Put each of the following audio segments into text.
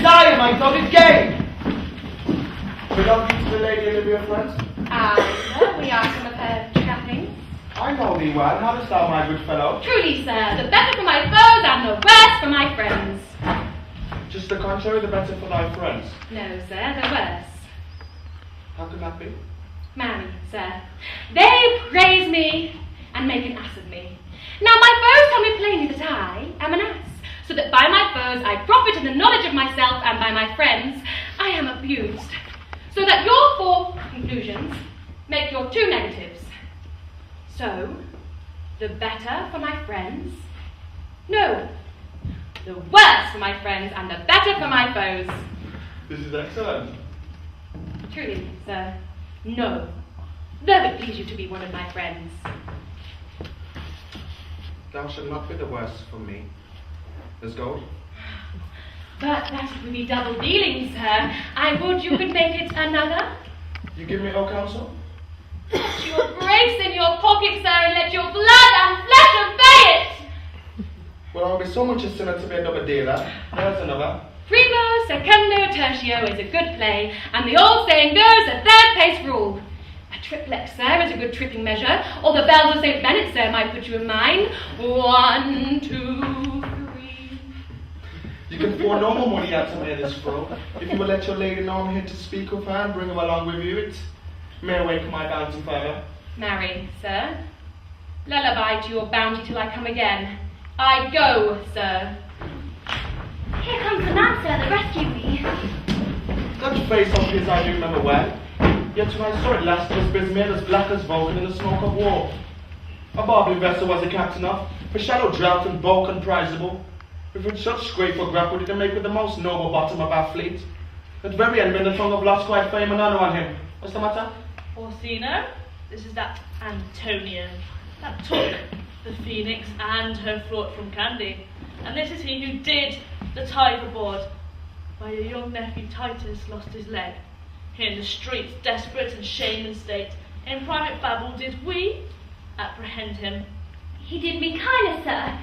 desire, my God, is gain. Belonging to the Lady Olivia, friends? Aye, sir, we are some of her trappings. I know thee well. How dost thou, my good fellow? Truly, sir, the better for my foes and the worse for my friends. Just the contrary, the better for thy friends. No, sir, the worse. How can that be? Marry, sir, they praise me and make an ass of me. Now my foes tell me plainly that I am an ass, so that by my foes I profit in the knowledge of myself, and by my friends I am abused. So that your 4 conclusions make your 2 negatives. So, the better for my friends? No, the worse for my friends and the better for my foes. This is excellent. Truly, sir, no. Though it please you to be one of my friends. Thou shalt not be the worse for me. There's gold. But that it would be double dealing, sir. I would you could make it another. You give me no counsel? Put your grace in your pocket, sir, and let your blood and flesh obey it. Well, I'll be so much a sinner to be a double dealer. There's another. Primo, secundo, tertio is a good play, and the old saying goes, a third pace rule. A triplex, sir, is a good tripping measure, or the bells of St. Bennet, sir, might put you in mind. 1, 2, 3. You can pour no more money out to me this fro. If you will let your lady know I'm here to speak with her and bring her along with you, it may awake my bounty further. Marry, sir. Lullaby to your bounty till I come again. I go, sir. Here comes the man, sir, that rescued me. That face of his I do remember well. Yet when I saw it last, it was made as black as Vulcan in the smoke of war. A barbary vessel was the captain of, for shallow draught and bulk unprizable. With which such grateful grapple did he make with the most noble bottom of our fleet. At very end, men the tongue of lost quite fame and honour on him. What's the matter? Orsino, this is that Antonio that took the Phoenix and her fraught from Candy. And this is he who did the tide aboard. My young nephew Titus lost his leg. Here in the streets, desperate and shame and state, in private babble did we apprehend him. He did me kindness, sir,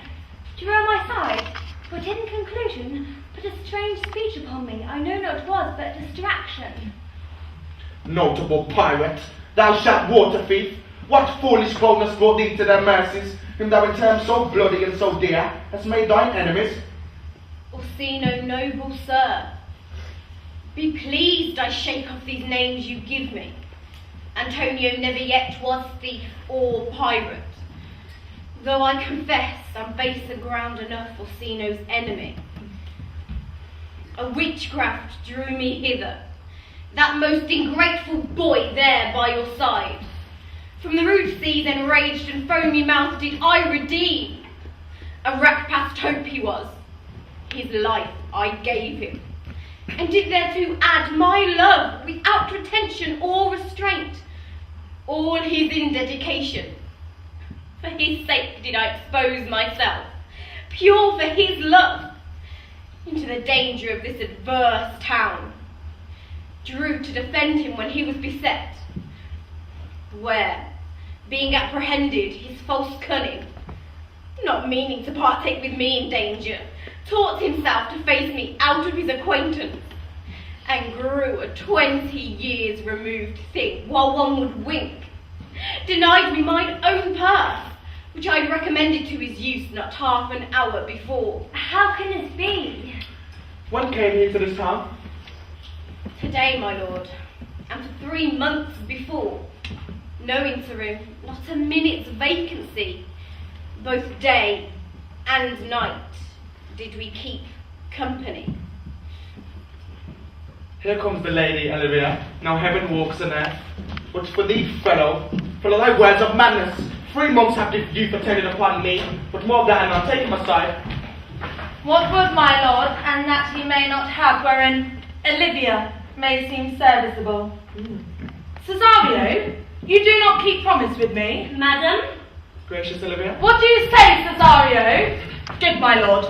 to row my side, but in conclusion put a strange speech upon me. I know not was but distraction. Notable pirate, thou shalt water thief, what foolish boldness brought thee to their mercies, whom thou in terms so bloody and so dear hast made thine enemies? Orsino, noble sir, be pleased I shake off these names you give me. Antonio never yet was thief or pirate, though I confess I'm base and ground enough Orsino's enemy. A witchcraft drew me hither, that most ingrateful boy there by your side. From the rude seas enraged and foamy mouthed did I redeem. A wreck past hope he was, his life I gave him, and did thereto add my love without retention or restraint, all his in dedication. For his sake did I expose myself, pure for his love, into the danger of this adverse town. Drew to defend him when he was beset, where, being apprehended, his false cunning, not meaning to partake with me in danger, taught himself to face me out of his acquaintance, and grew a 20 years removed thing, while one would wink, denied me mine own purse, which I had recommended to his use not half an hour before. How can this be? When came he to this town? Today, my lord, and for 3 months before. No interim, not a minute's vacancy. Both day and night did we keep company. Here comes the Lady Olivia, now heaven walks on earth. But for thee, fellow, for thy words of madness, 3 months have this youth attended upon me, but more of that and I'll take him aside. What would my lord, and that he may not have, wherein Olivia may seem serviceable? Cesario, you do not keep promise with me. Madam? Gracious Olivia. What do you say, Cesario? Good, my lord.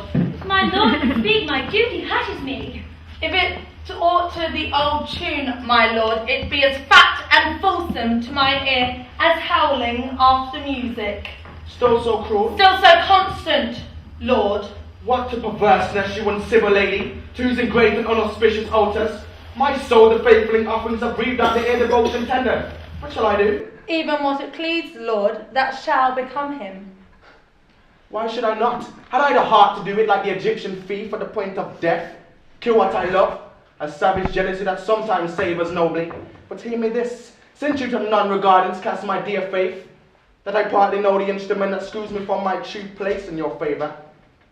My lord, to speak my duty hushes me. If it ought to the old tune, my lord, it be as fat and fulsome to mine ear as howling after music. Still so cruel? Still so constant, lord. What a perverseness, you uncivil lady! to whose engraved and unauspicious altars my soul the faithful offerings have breathed out the air devotion tender. What shall I do? Even what it pleases, Lord, that shall become him. Why should I not? Had I the heart to do it like the Egyptian thief at the point of death? Kill what I love, a savage jealousy that sometimes savours nobly. But hear me this, since you to non-regardance cast my dear faith, that I partly know the instrument that screws me from my true place in your favour.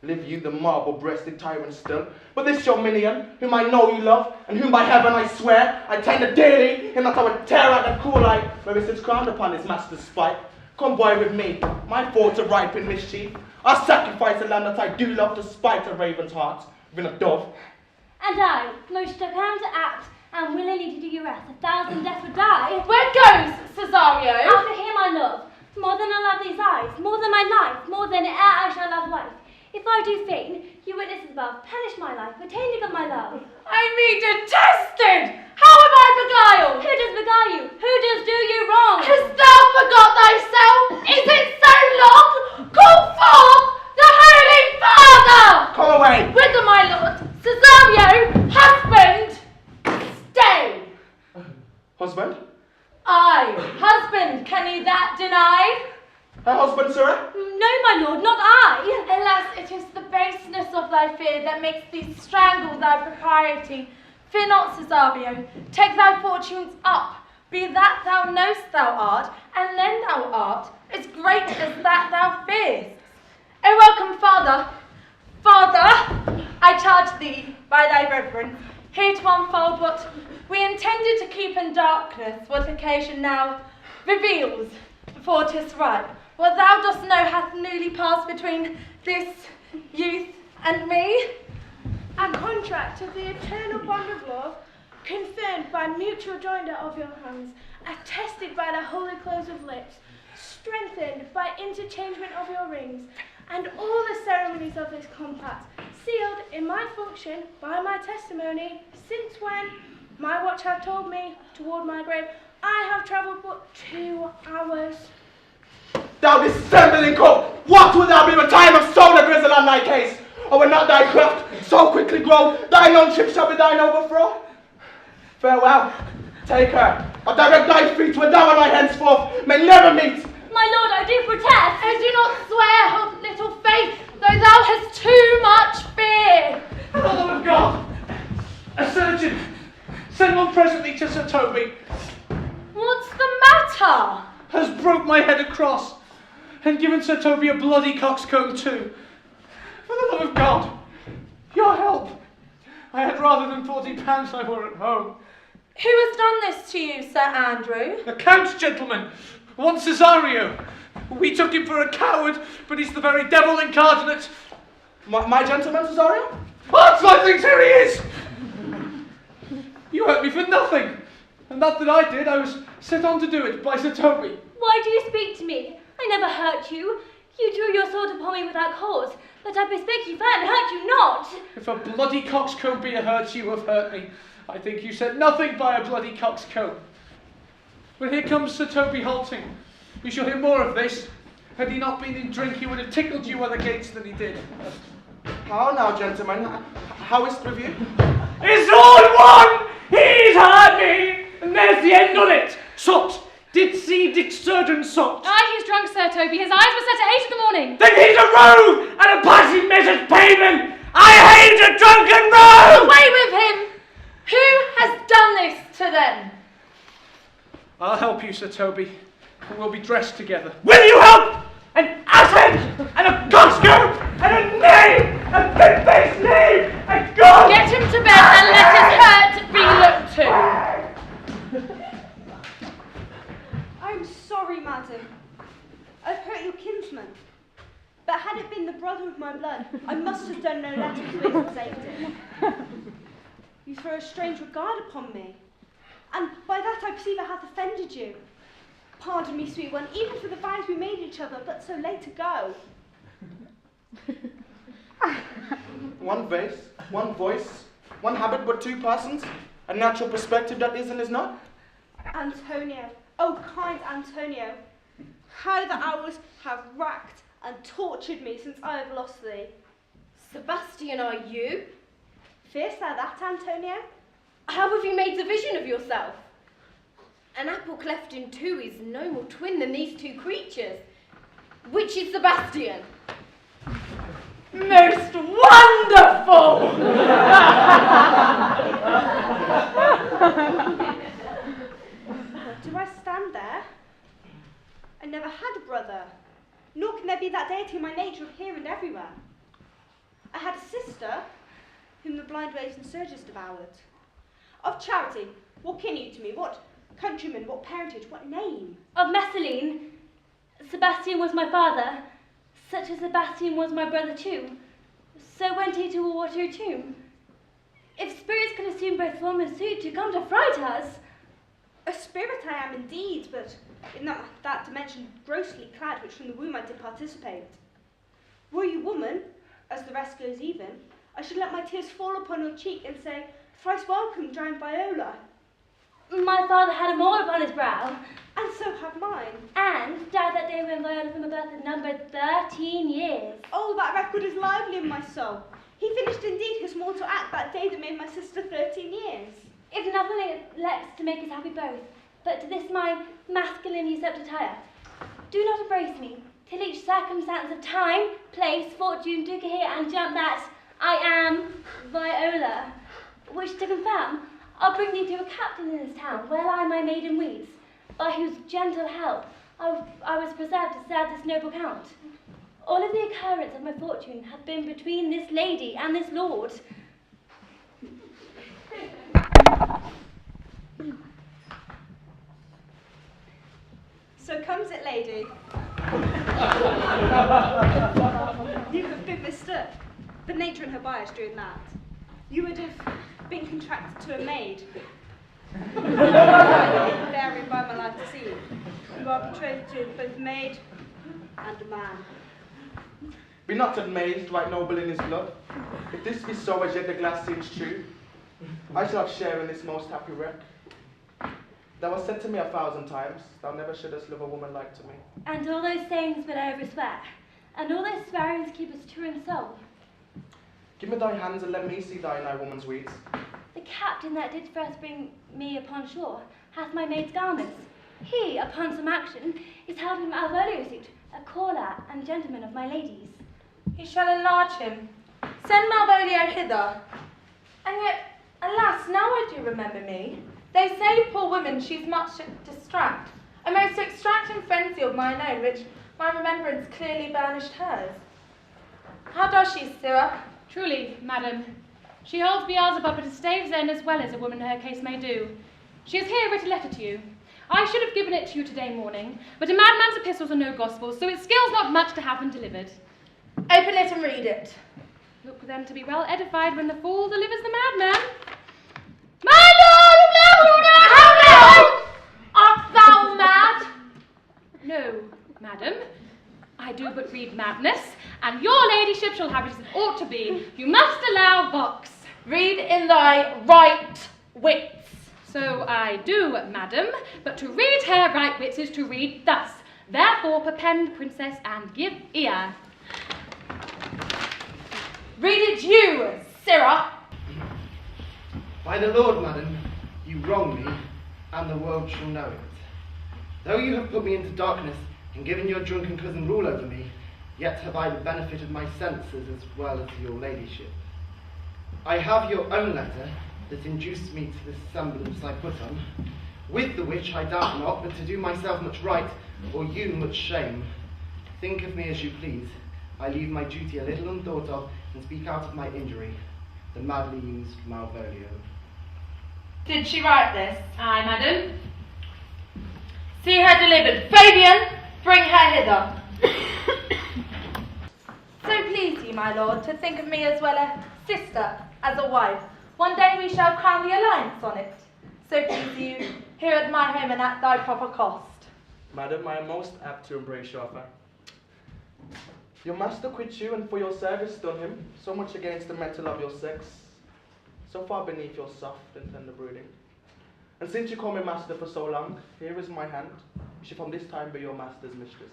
Live you the marble-breasted tyrant still, but this your minion, whom I know you love, and whom by heaven I swear, I tender daily, in that I would tear out the cruel eye, where he sits crowned upon his master's spite. Come boy with me, my thoughts are ripe in mischief. I'll sacrifice a lamb that I do love to spite a raven's heart, even a dove. And I, most account to act, and willingly to do your rest, 1,000 deaths would die. Where goes Cesario? After him I love, more than I love these eyes, more than my life, more than e'er I shall love life. If I do feign, you witnesses above, perish my life, retaining of my love. I be detested! How am I beguiled? Who does beguile you? Who does do you wrong? Hast thou forgot thyself? Is it so long? Call forth the Holy Father! Come away! Whither, my lord? Cesario, husband, stay! Husband? Aye, husband, can you that deny? Her husband, sirrah? No, my lord, not I. Alas, it is the baseness of thy fear that makes thee strangle thy propriety. Fear not, Cesario, take thy fortunes up, be that thou knowest thou art, and then thou art, as great as that thou fearest. O welcome, Father, Father, I charge thee, by thy reverence, here to unfold what we intended to keep in darkness, what occasion now reveals, before 'tis ripe. What thou dost know hath newly passed between this youth and me. A contract of the eternal bond of love, confirmed by mutual joinder of your hands, attested by the holy close of lips, strengthened by interchangement of your rings, and all the ceremonies of this compact, sealed in my function by my testimony, since when my watch hath told me toward my grave, I have travelled but 2 hours. Thou dissembling cook, what would thou be in time of solar grizzle on thy case? Or will not thy craft so quickly grow, thine own ship shall be thine overthrow? Farewell, take her, or direct thy feet where thou and I henceforth may never meet. My lord, I do protest. Oh, do not swear, hold little faith, though thou hast too much fear. For the love of God, a surgeon, send one presently to Sir Toby. What's the matter? Has broke my head across, and given Sir Toby a bloody coxcomb too. For the love of God, your help. I had rather than £40 I were at home. Who has done this to you, Sir Andrew? The Count, gentlemen, one Cesario. We took him for a coward, but he's the very devil incarnate. My gentleman, Cesario? Odds, I think here he is! You hurt me for nothing, and that I did, I was set on to do it by Sir Toby. Why do you speak to me? I never hurt you. You drew your sword upon me without cause, but I bespake you fair and hurt you not. If a bloody coxcomb be a hurt, you have hurt me. I think you said nothing by a bloody coxcomb. But here comes Sir Toby halting. We shall hear more of this. Had he not been in drink, he would have tickled you other gates than he did. How now, gentlemen? How is it with you? It's all one! He's hurt me! And there's the end on it! Sot! Did see Dick Sturgeon sot? Aye, he's drunk, Sir Toby. His eyes were set at 8 in the morning. Then he's a rogue and a passing measured payman! I hate a drunken rogue! Away with him! Who has done this to them? I'll help you, Sir Toby, and we'll be dressed together. Will you help? An asshead, and a coxcomb, and a knave, a pig-faced knave, a god! Get him to bed and let his hurt be looked to. I'm sorry, madam. I've hurt your kinsman. But had it been the brother of my blood, I must have done no less to have saved him. You throw a strange regard upon me, and by that I perceive I hath offended you. Pardon me, sweet one, even for the vows we made each other but so late ago. One face, one voice, one habit but 2 persons, a natural perspective that is and is not. Antonio, oh kind Antonio, how the hours have racked and tortured me since I have lost thee. Sebastian, are you? Fear'st thou that, Antonio? How have you made division of yourself? An apple cleft in two is no more twin than these two creatures. Which is Sebastian? Most wonderful! Do I stand there? I never had a brother, nor can there be that deity in my nature of here and everywhere. I had a sister, whom the blind waves and surges devoured. Of charity, what kin you to me? What countryman, what parentage, what name? Of Messalene, Sebastian was my father, such as Sebastian was my brother too. So went he to a watery tomb. If spirits can assume both form and suit to come to fright us. A spirit I am indeed, but in that dimension grossly clad, which from the womb I did participate. Were you woman, as the rest goes even, I should let my tears fall upon your cheek and say, thrice welcome, drowned Viola. My father had a mole upon his brow, And so had mine. and died that day when Viola from her birth had numbered 13 years. Oh, that record is lively in my soul. He finished indeed his mortal act that day that made my sister 13 years. If nothing lacks to make us happy both, but to this my masculine usurped attire, do not embrace me, till each circumstance of time, place, fortune do cohere and jump that I am Viola, which to confirm, I'll bring thee to a captain in this town, where lie my maiden weeds, by whose gentle help I was preserved to serve this noble count. All of the occurrence of my fortune have been between this lady and this lord. So comes it, lady. You have been mistook, but nature and her bias doing that. You would have been contracted to a maid. Bearing by my life to see you. You are betrothed to both maid and a man. Be not amazed, right noble in his blood. If this be so, as yet the glass seems true, I shall have share in this most happy wreck. Thou hast said to me 1,000 times, thou never shouldest love a woman like to me. And all those sayings but I overswear, and all those swearings keep us true in soul. Give me thy hands and let me see thy woman's weeds. The captain that did first bring me upon shore hath my maid's garments. He, upon some action, is held in Malvolio suit, a caller and gentleman of my lady's. He shall enlarge him. Send Malvolio hither. And yet, alas, now I do remember me. They say, poor woman, she's much distract, a most extravagant frenzy of mine own, which my remembrance clearly banished hers. How does she, Sirrah? Truly, madam, she holds Beelzebub at a stave's end as well as a woman in her case may do. She has here writ a letter to you. I should have given it to you today morning, but a madman's epistles are no gospels, so it skills not much to have them delivered. Open it and read it. Look them to be well edified when the fool delivers the madman. My lord of Labruna! Art thou mad? No, madam. I do but read madness, and your ladyship shall have it as it ought to be. You must allow vox. Read in thy right wits. So I do, madam, but to read her right wits is to read thus. Therefore, perpend, princess, and give ear. Read it you, Sirrah. By the Lord, madam, you wrong me, and the world shall know it. Though you have put me into darkness and given your drunken cousin rule over me, yet have I the benefit of my senses as well as your ladyship. I have your own letter that induced me to this semblance I put on, with the which I doubt not, but to do myself much right, or you much shame. Think of me as you please. I leave my duty a little unthought of, and speak out of my injury, the madly used Malvolio. Did she write this? Aye, madam. See her delivered. Fabian, bring her hither. So please you, my lord, to think of me as well a sister as a wife. One day we shall crown the alliance on it. So please you, here at my home and at thy proper cost. Madam, I am most apt to embrace your offer. Your master quits you, and for your service done him, so much against the metal of your sex, so far beneath your soft and tender brooding. And since you call me master for so long, here is my hand, she from this time be your master's mistress.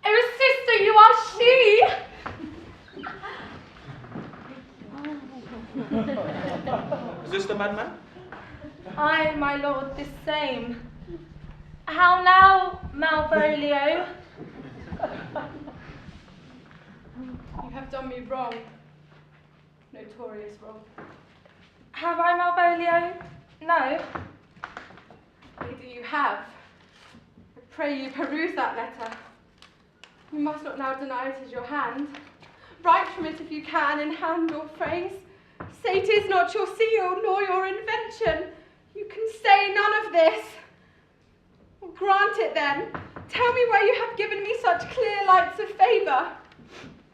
Oh, sister, you are she! Is this the madman? Aye, my lord, this same. How now, Malvolio? You have done me wrong. Notorious wrong. Have I, Malvolio? No. Lady, you have. I pray you peruse that letter. You must not now deny it is your hand. Write from it if you can in hand or phrase. Say it is not your seal nor your invention. You can say none of this. Well, grant it then. Tell me where you have given me such clear lights of favour.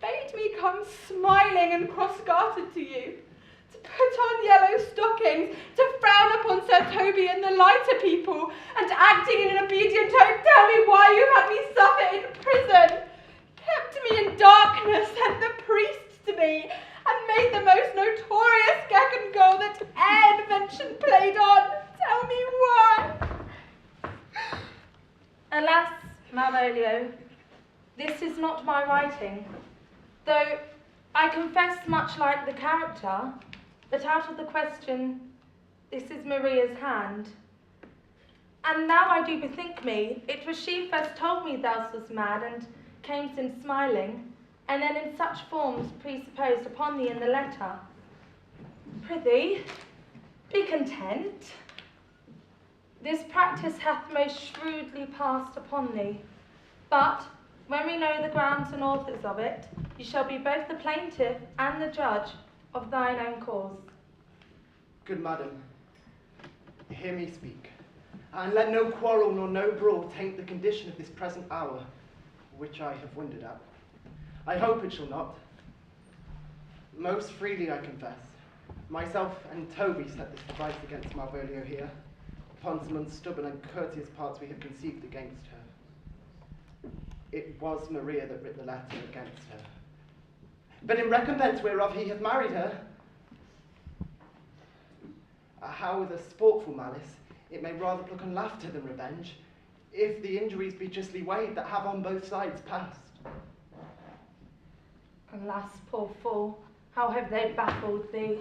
Bade me come smiling and cross-gartered to you, to put on yellow stockings, to frown upon Sir Toby and the lighter people, and acting in an obedient tone, tell me why you had me suffer in prison, kept me in darkness, sent the priest to me, and made the most notorious gag and goal that e'er invention played on. Tell me why. Alas, Malvolio, this is not my writing, though I confess much like the character, that out of the question, this is Maria's hand. And now I do bethink me, it was she first told me thou wast mad, and came in smiling, and then in such forms presupposed upon thee in the letter. Prithee, be content. This practice hath most shrewdly passed upon thee, but when we know the grounds and authors of it, you shall be both the plaintiff and the judge of thine own cause. Good madam, hear me speak, and let no quarrel nor no brawl taint the condition of this present hour, which I have wondered at. I hope it shall not. Most freely I confess, myself and Toby set this device against Malvolio here, upon some unstubborn and courteous parts we have conceived against her. It was Maria that writ the letter against her. But in recompense whereof he hath married her, how with a sportful malice, it may rather pluck on laughter than revenge, if the injuries be justly weighed that have on both sides passed. Alas, poor fool, how have they baffled thee?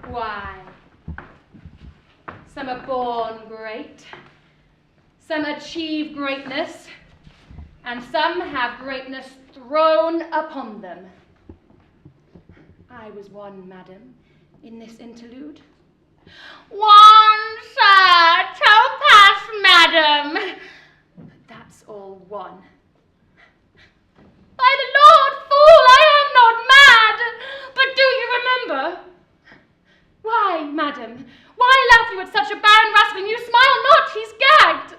Why, some are born great, some achieve greatness, and some have greatness thrown upon them. I was one, madam, in this interlude. One, sir, topaz, madam. But that's all one. By the Lord, fool, I am not mad. But do you remember? Why, madam, why laugh you at such a barren rascal? You smile not, he's gagged.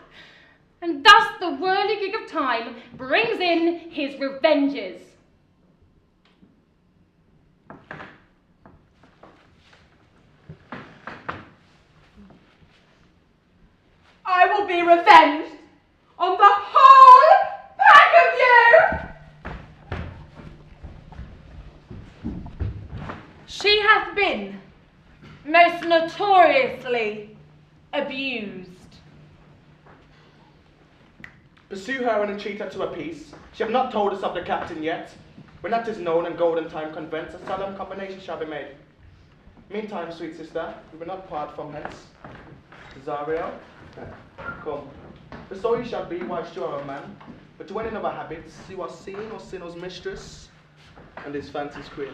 And thus the whirligig of time brings in his revenges. I will be revenged on the whole pack of you! She hath been most notoriously abused. Pursue her and entreat her to a peace. She have not told us of the captain yet. When that is known and golden time convents, a solemn combination shall be made. Meantime, sweet sister, we will not part from hence. Cesario, come. For so you shall be whilst you are a man, but to any other habits, you are seen or sinner's mistress, and this fancy's queen.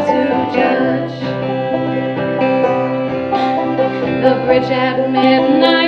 for to judge. The bridge at midnight